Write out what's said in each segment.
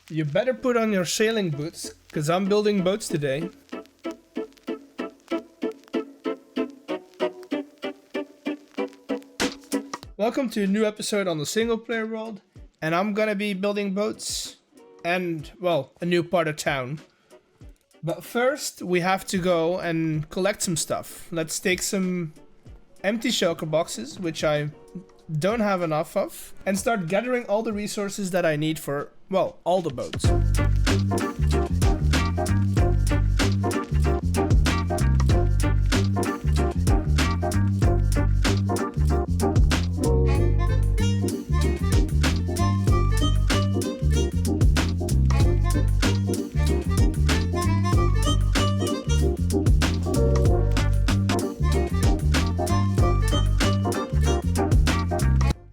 You better put on your sailing boots, because I'm building boats today. Welcome to a new episode on the single player world, and I'm gonna be building boats and, well, a new part of town. But first, we have to go and collect some stuff. Let's take some empty shulker boxes, which I don't have enough of, and start gathering all the resources that I need for, well, all the boats.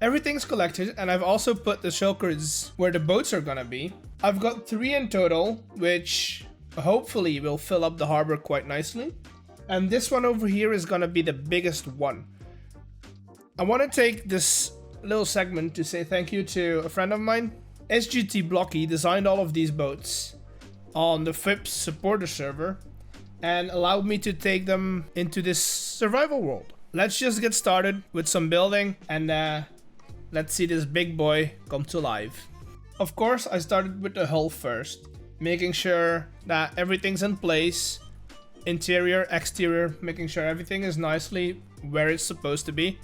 Everything's collected, and I've also put the shulkers where the boats are gonna be. I've got 3 in total, which hopefully will fill up the harbor quite nicely. And this one over here is gonna be the biggest one. I want to take this little segment to say thank you to a friend of mine. SGTblocky designed all of these boats on the fWhip supporter server and allowed me to take them into this survival world. Let's just get started with some building and let's see this big boy come to life. Of course, I started with the hull first, making sure that everything's in place. Interior, exterior, making sure everything is nicely where it's supposed to be.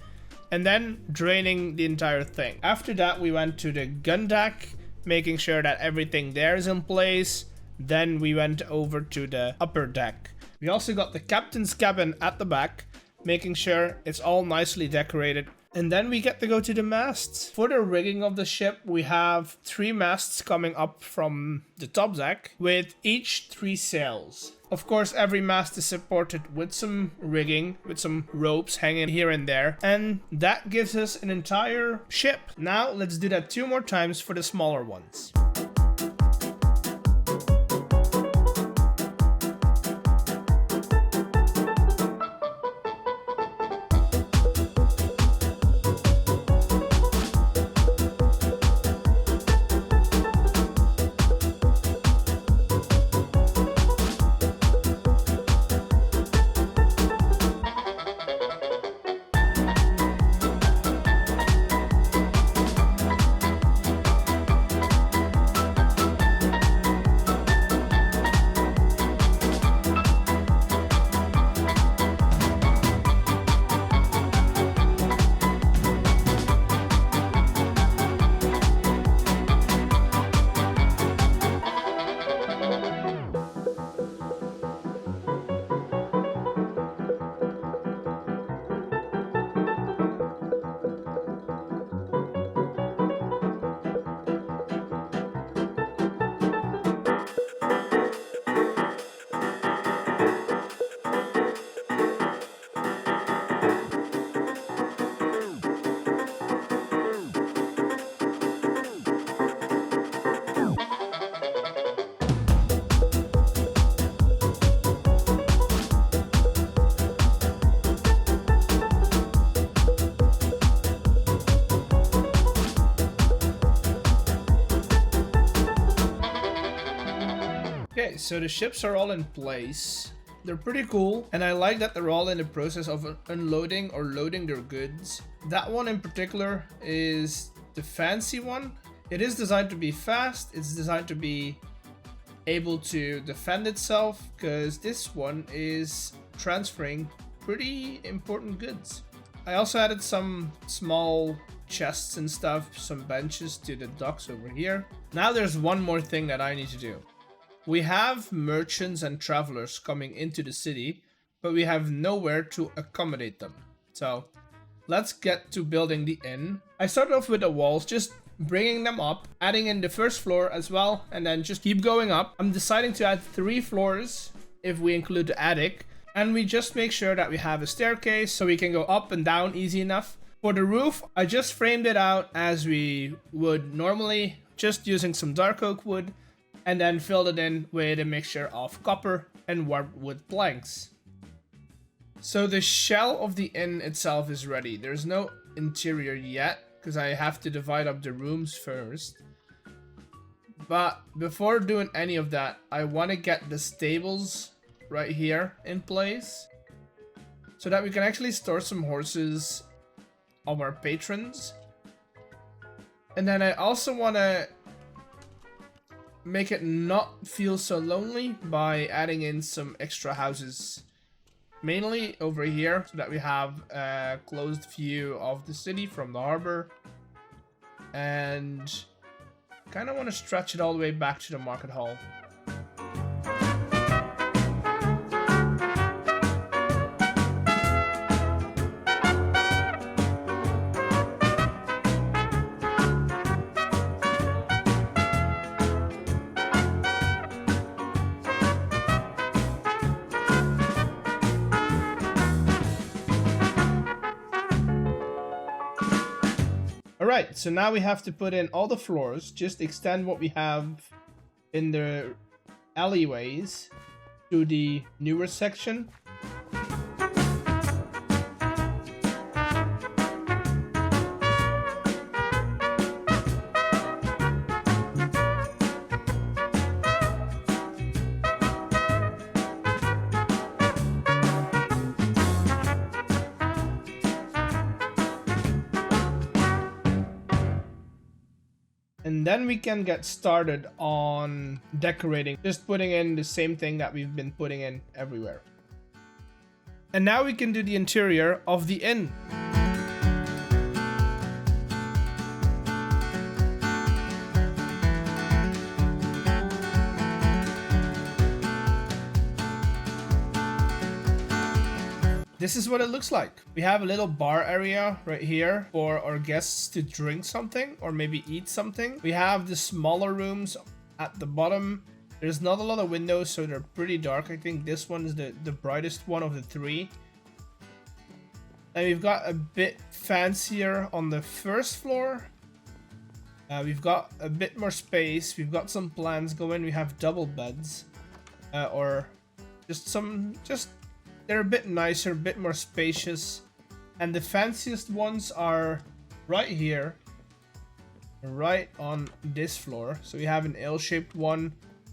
And then draining the entire thing. After that, we went to the gun deck, making sure that everything there is in place. Then we went over to the upper deck. We also got the captain's cabin at the back, making sure it's all nicely decorated. And then we get to go to the masts. For the rigging of the ship, we have 3 masts coming up from the top deck with each 3 sails. Of course, every mast is supported with some rigging, with some ropes hanging here and there. And that gives us an entire ship. Now let's do that 2 more times for the smaller ones. Okay, so the ships are all in place. They're pretty cool, and I like that they're all in the process of unloading or loading their goods. That one in particular is the fancy one. It is designed to be fast, it's designed to be able to defend itself, because this one is transferring pretty important goods. I also added some small chests and stuff, some benches to the docks over here. Now there's one more thing that I need to do. We have merchants and travelers coming into the city, but we have nowhere to accommodate them. So let's get to building the inn. I started off with the walls, just bringing them up, adding in the first floor as well, and then just keep going up. I'm deciding to add 3 floors if we include the attic, and we just make sure that we have a staircase so we can go up and down easy enough. For the roof, I just framed it out as we would normally, just using some dark oak wood, and then filled it in with a mixture of copper and warped wood planks. So the shell of the inn itself is ready. There's no interior yet, because I have to divide up the rooms first. But before doing any of that, I want to get the stables right here in place so that we can actually store some horses of our patrons. And then I also want to make it not feel so lonely by adding in some extra houses, mainly over here, so that we have a closed view of the city from the harbor. And kind of want to stretch it all the way back to the market hall. Alright, so now we have to put in all the floors, just extend what we have in the alleyways to the newer section. And then we can get started on decorating, just putting in the same thing that we've been putting in everywhere. And now we can do the interior of the inn. This is what it looks like. We have a little bar area right here for our guests to drink something or maybe eat something. We have the smaller rooms at the bottom. There's not a lot of windows, so they're pretty dark. I think this one is the brightest one of the three. And we've got a bit fancier on the first floor. We've got a bit more space. We've got some plans going. We have double beds, or they're a bit nicer, a bit more spacious. And the fanciest ones are right here, right on this floor. So we have an L-shaped one.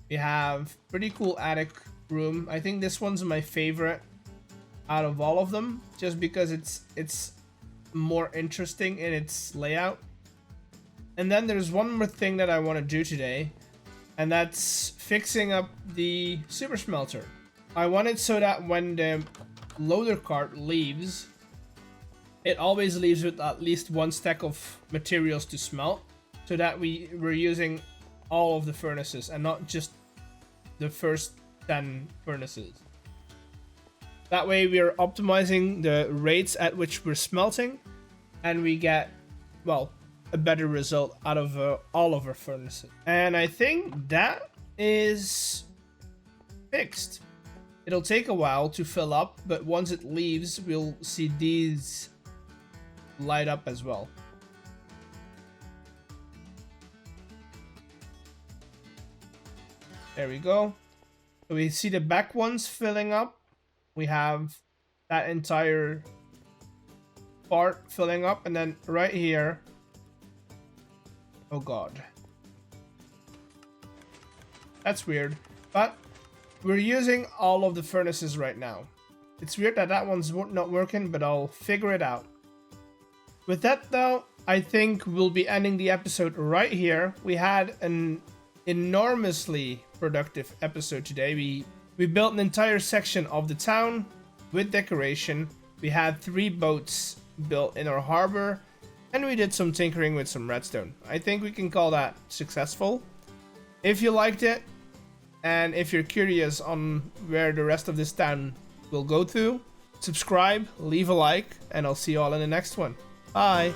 We have pretty cool attic room. I think this one's my favorite out of all of them, just because it's more interesting in its layout. And then there's one more thing that I want to do today, and that's fixing up the super smelter. I want it so that when the loader cart leaves, it always leaves with at least one stack of materials to smelt, so that we're using all of the furnaces and not just the first 10 furnaces. That way we're optimizing the rates at which we're smelting, and we get, well, a better result out of all of our furnaces. And I think that is fixed. It'll take a while to fill up, but once it leaves, we'll see these light up as well. There we go. So we see the back ones filling up. We have that entire part filling up, and then right here, oh god, that's weird, but we're using all of the furnaces right now. It's weird that that one's not working, but I'll figure it out. With that though, I think we'll be ending the episode right here. We had an enormously productive episode today. We built an entire section of the town with decoration. We had 3 boats built in our harbor, and we did some tinkering with some redstone. I think we can call that successful. If you liked it, and if you're curious on where the rest of this town will go to, subscribe, leave a like, and I'll see you all in the next one. Bye!